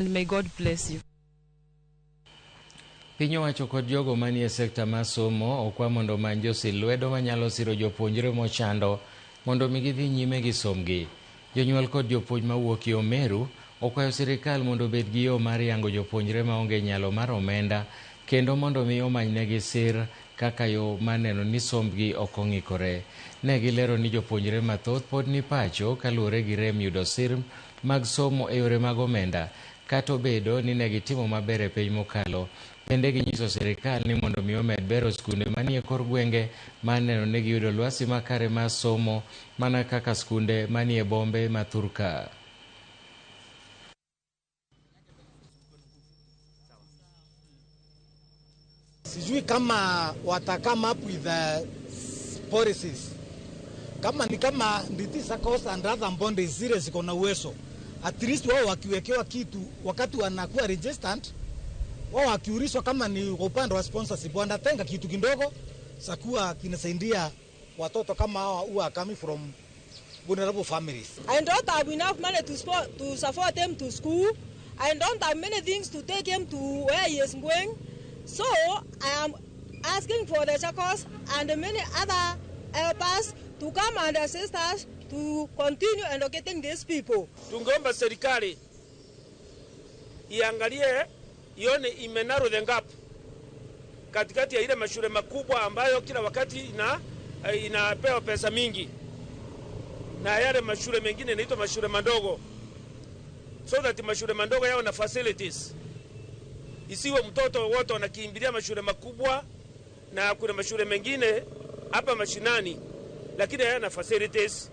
May God bless you. Piny owacho kod jogo manie sekta mar somo okwa mondo omany josilwedo manyalo siro jopuonjre mochando mondo gidhi nyime gi somgi. Jonyuol kod jopuonj mawuok Meru okwayo sirikal mondo obed gi yo mar yango jopuonjre maonge nyalo mar omenda kendo mondo omanynegi sir kaka yo maneno ni sombgi ok ong'ikore. Ne gilero ni jopuonjre mathoth pod ni pacho kaluwore gi rem yudo sir mag somo e yore mag omenda, kata obedo ni ne gitimo maber e piny mokalo. Bende ginyiso sirikal ni mondo omed bero skunde manie kor gwenge maneno ni giyudo lwasi makare mar somo mana kaka skunde manie bombe ma Thurka. Sijui kama come up with policies. Kama nditi SACCOS and other bonds zile ziko na uwezo. At least wao wakiwekewa kitu wakati wanakuwa registered, wao wakiulizwa kama ni upande wa sponsorship wanatenga kitu kidogo sakuwa kinasaidia watoto kama hawa who are coming from vulnerable families. I don't have enough money to support them to school. I don't have many things to take him to where he is going. So I am asking for the SACCOS and many other helpers to come and assist us to continue educating these people. Tungeomba serikali iangalie ione imenaro the gap katikati ya ile mashule makubwa ambayo kila wakati inapewa pesa mingi na yale mashule mengine inaitwa mashule madogo, so that mashule madogo yao na facilities. Isiwe mtoto wote wanakimbilia mashule makubwa na kuna mashule mengine hapa mashinani lakini hayana facilities.